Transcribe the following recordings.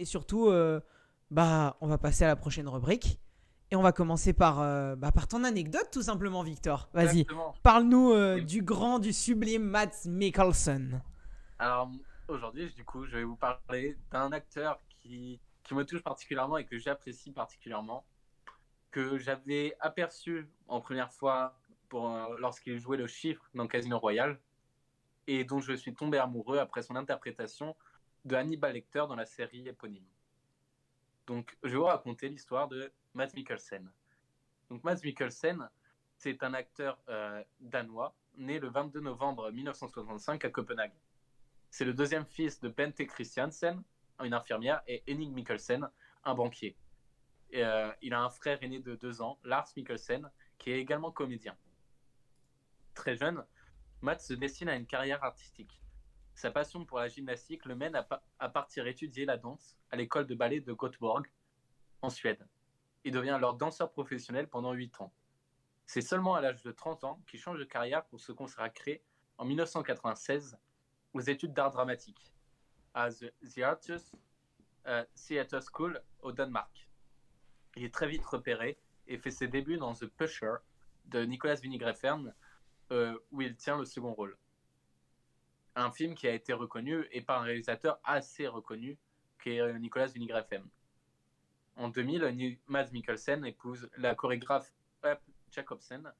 Et surtout, on va passer à la prochaine rubrique. Et on va commencer par ton anecdote, tout simplement, Victor. Vas-y, Exactement. parle-nous Et du grand, du sublime Mads Mikkelsen. alors, aujourd'hui, du coup, je vais vous parler d'un acteur qui me touche particulièrement et que j'apprécie particulièrement, que j'avais aperçu en première fois lorsqu'il jouait le chiffre dans Casino Royale, et dont je suis tombé amoureux après son interprétation de Hannibal Lecter dans la série éponyme. Donc, je vais vous raconter l'histoire de Mads Mikkelsen. Donc, Mads Mikkelsen, c'est un acteur danois, né le 22 novembre 1965 à Copenhague. C'est le deuxième fils de Bente Christiansen, une infirmière, et Henning Mikkelsen, un banquier. Il a un frère aîné de 2 ans, Lars Mikkelsen, qui est également comédien. Très jeune, Mats se destine à une carrière artistique. Sa passion pour la gymnastique le mène à partir étudier la danse à l'école de ballet de Göteborg, en Suède. Il devient alors danseur professionnel pendant 8 ans. C'est seulement à l'âge de 30 ans qu'il change de carrière pour se consacrer en 1996 aux études d'art dramatique à The Artists Theatre School au Danemark. Il est très vite repéré et fait ses débuts dans The Pusher de Nicolas Winding Refn, où il tient le second rôle. Un film qui a été reconnu et par un réalisateur assez reconnu, qui est Nicolas Winding Refn. En 2000, Mads Mikkelsen épouse la chorégraphe Up Jacobsen,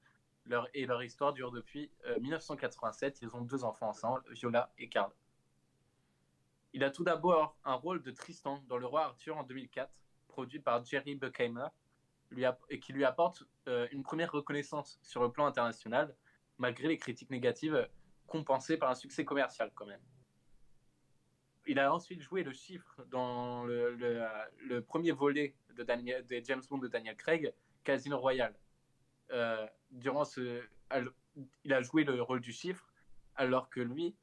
leur histoire dure depuis 1987. Ils ont 2 enfants ensemble, Viola et Karl. Il a tout d'abord un rôle de Tristan dans Le Roi Arthur en 2004, produit par Jerry Bruckheimer, et qui lui apporte une première reconnaissance sur le plan international, malgré les critiques négatives compensées par un succès commercial quand même. Il a ensuite joué le chiffre dans le premier volet de James Bond de Daniel Craig, Casino Royale. Durant il a joué le rôle du chiffre, alors que lui,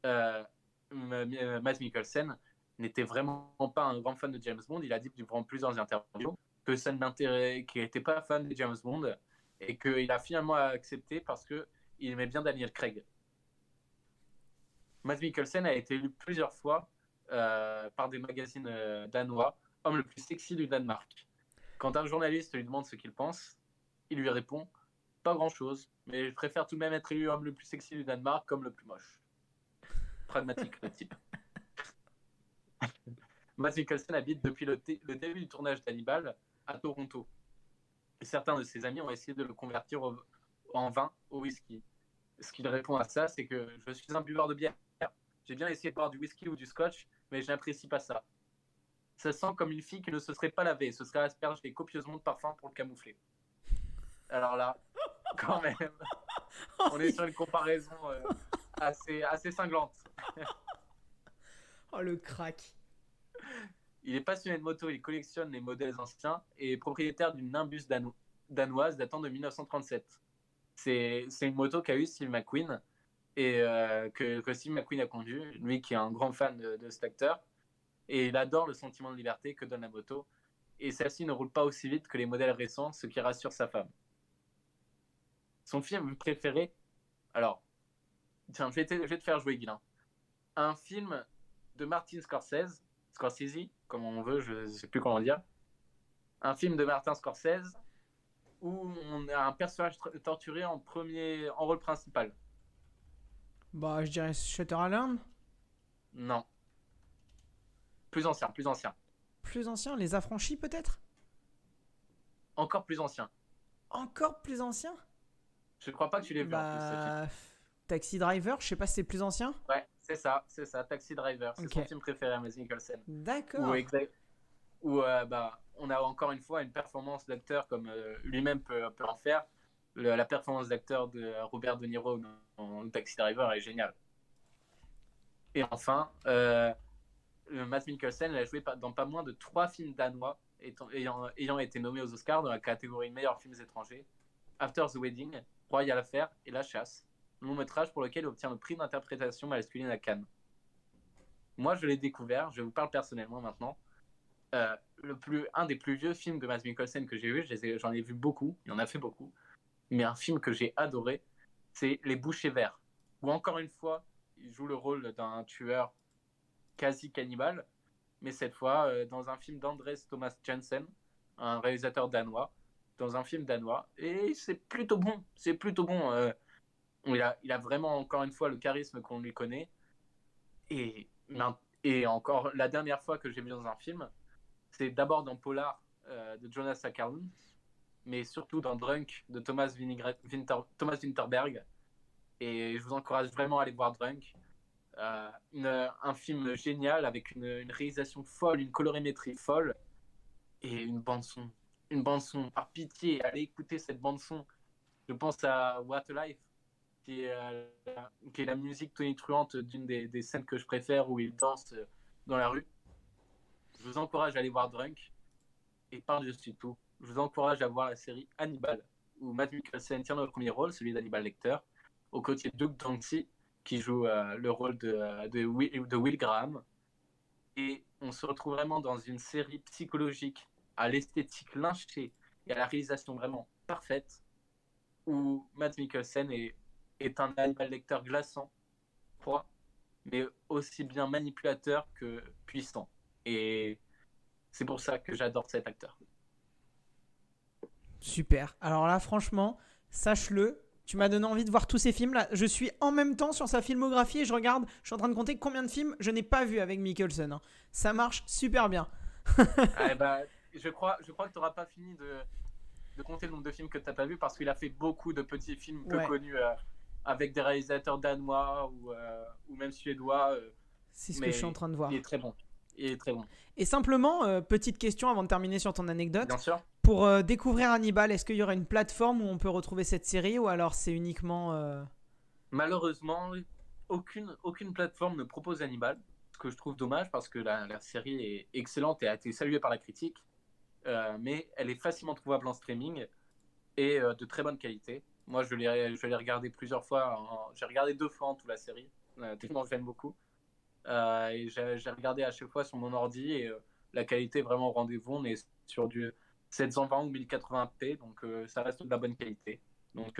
Mads Mikkelsen, n'était vraiment pas un grand fan de James Bond. Il a dit durant plusieurs interviews que ça ne l'intéressait, qu'il n'était pas fan de James Bond et qu'il a finalement accepté parce qu'il aimait bien Daniel Craig. Mads Mikkelsen a été élu plusieurs fois par des magazines danois homme le plus sexy du Danemark. Quand un journaliste lui demande ce qu'il pense, il lui répond pas grand chose, mais je préfère tout de même être élu homme le plus sexy du Danemark comme le plus moche. Pragmatique le type. Mads Mikkelsen habite depuis le début du tournage d'Hannibal à Toronto. Et certains de ses amis ont essayé de le convertir en vin au whisky. Ce qu'il répond à ça, c'est que je suis un buveur de bière. J'ai bien essayé de boire du whisky ou du scotch, mais je n'apprécie pas ça. Ça sent comme une fille qui ne se serait pas lavée, se serait aspergée copieusement de parfum pour le camoufler. Alors là, quand même, Oh, on est sur une comparaison assez cinglante. oh, le crack. Il est passionné de moto, il collectionne les modèles anciens et est propriétaire d'une Nimbus danoise datant de 1937. C'est une moto qu'a eu Steve McQueen et que Steve McQueen a conduit, lui qui est un grand fan de cet acteur. Et il adore le sentiment de liberté que donne la moto. Et celle-ci ne roule pas aussi vite que les modèles récents, ce qui rassure sa femme. Son film préféré, alors, tiens, je vais te faire jouer, Guilain. Un film de Martin Scorsese, comme on veut, je ne sais plus comment dire. Un film de Martin Scorsese où on a un personnage torturé en rôle principal. Bah, je dirais Shutter Island. Non, plus ancien, plus ancien. Plus ancien, Les Affranchis peut-être. Encore plus ancien. Encore plus ancien. Je ne crois pas que tu l'aies vu en plus, ce film. Bah, Taxi Driver, je sais pas si c'est plus ancien. Ouais, c'est ça, Taxi Driver. C'est Ok. son film préféré à Mads Mikkelsen. Où, D'accord. on a encore une fois une performance d'acteur comme lui-même peut en faire. La performance d'acteur de Robert De Niro dans Taxi Driver est géniale. Et enfin, Mads Mikkelsen a joué dans pas moins de 3 films danois ayant été nommés aux Oscars dans la catégorie meilleurs films étrangers: After the Wedding, Royal Affair et La Chasse, long métrage pour lequel il obtient le prix d'interprétation masculine à Cannes. Moi, je l'ai découvert, je vous parle personnellement maintenant. Un des plus vieux films de Mads Mikkelsen que j'ai vu, j'en ai vu beaucoup, il en a fait beaucoup, mais un film que j'ai adoré, c'est Les Bouchers Verts, où encore une fois, il joue le rôle d'un tueur quasi cannibale, mais cette fois dans un film d'Andres Thomas Jensen, un réalisateur danois, dans un film danois. Et c'est plutôt bon. C'est plutôt bon. Il a vraiment, encore une fois, le charisme qu'on lui connaît. Et, et encore, la dernière fois que j'ai vu dans un film, c'est d'abord dans Polar de Jonas Åkerlund, mais surtout dans Drunk de Thomas Winterberg. Et je vous encourage vraiment à aller voir Drunk. Un film génial avec une réalisation folle, une colorimétrie folle et une bande-son. Une bande-son, par pitié, allez écouter cette bande-son. Je pense à What a Life, qui est la musique tonitruante d'une des scènes que je préfère où il danse dans la rue. Je vous encourage à aller voir Drunk. Et par-dessus tout, je vous encourage à voir la série Hannibal, où Matt Mikkelsen tient le premier rôle, celui d'Hannibal Lecter, aux côtés de Doug Dancy, qui joue le rôle de Will Graham. Et on se retrouve vraiment dans une série psychologique à l'esthétique lynchée et à la réalisation vraiment parfaite, où Matt Mikkelsen est un Hannibal Lecter glaçant, froid, mais aussi bien manipulateur que puissant. Et c'est pour ça que j'adore cet acteur. Super. Alors là, franchement, sache-le, tu m'as donné envie de voir tous ces films là. Je suis en même temps sur sa filmographie et je suis en train de compter combien de films je n'ai pas vu avec Mikkelsen. Hein. Ça marche super bien. Je crois que tu n'auras pas fini de compter le nombre de films que tu n'as pas vu parce qu'il a fait beaucoup de petits films peu connus avec des réalisateurs danois ou même suédois. C'est ce que je suis en train de voir. Il est très bon. Et simplement, petite question avant de terminer sur ton anecdote. Bien sûr. Pour découvrir Hannibal, est-ce qu'il y aura une plateforme où on peut retrouver cette série ou alors c'est uniquement... Malheureusement, aucune plateforme ne propose Hannibal, ce que je trouve dommage parce que la série est excellente et a été saluée par la critique, mais elle est facilement trouvable en streaming et de très bonne qualité. Moi, je l'ai regardé plusieurs fois. J'ai regardé 2 fois en toute la série, tellement je l'aime beaucoup. Et j'ai regardé à chaque fois sur mon ordi et la qualité est vraiment au rendez-vous. On est sur du 720 ou 1080p, donc ça reste de la bonne qualité. Donc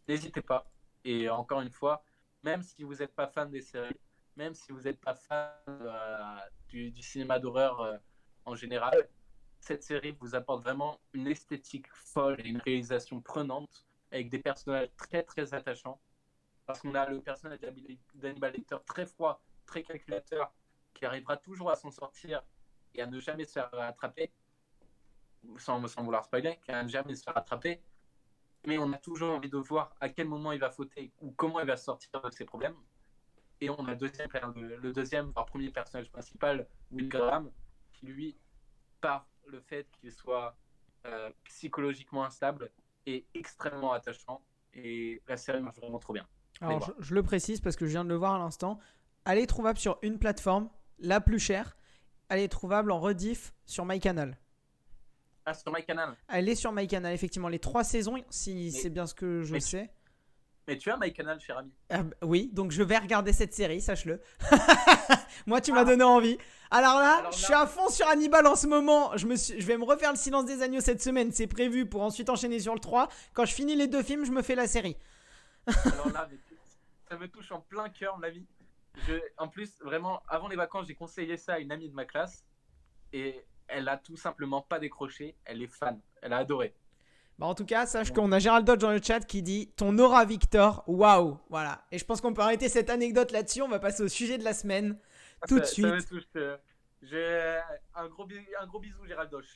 n'hésitez pas. Et encore une fois, même si vous n'êtes pas fan des séries, même si vous n'êtes pas fan du cinéma d'horreur en général, cette série vous apporte vraiment une esthétique folle et une réalisation prenante avec des personnages très très attachants. Parce qu'on a le personnage d'Hannibal Lecter très froid, très calculateur, qui arrivera toujours à s'en sortir et à ne jamais se faire attraper, sans vouloir spoiler, qui à ne jamais se faire attraper. Mais on a toujours envie de voir à quel moment il va fauter ou comment il va sortir de ses problèmes. Et on a le deuxième, voire premier personnage principal, Will Graham, qui lui, par le fait qu'il soit psychologiquement instable, est extrêmement attachant. Et la série marche vraiment trop bien. Alors, je le précise parce que je viens de le voir à l'instant. Elle est trouvable sur une plateforme, la plus chère. Elle est trouvable en rediff sur MyCanal. Ah, sur MyCanal. Elle est sur MyCanal, effectivement. Les 3 saisons, si c'est bien ce que je sais. Mais tu as MyCanal, cher ami. Oui, donc je vais regarder cette série, sache-le. Moi, tu m'as donné envie. Alors là, je suis à fond sur Hannibal en ce moment. Je vais me refaire Le Silence des Agneaux cette semaine. C'est prévu pour ensuite enchaîner sur le 3. Quand je finis les 2 films, je me fais la série. Alors là, ça me touche en plein cœur, mon ami. En plus, vraiment, avant les vacances, j'ai conseillé ça à une amie de ma classe. Et elle a tout simplement pas décroché. Elle est fan. Elle a adoré. Bah en tout cas, sache qu'on a Gérald Dodge dans le chat qui dit ton aura Victor, waouh, voilà. Et je pense qu'on peut arrêter cette anecdote là-dessus. On va passer au sujet de la semaine tout de suite. Ça me touche. J'ai un gros bisou, Gérald Dodge.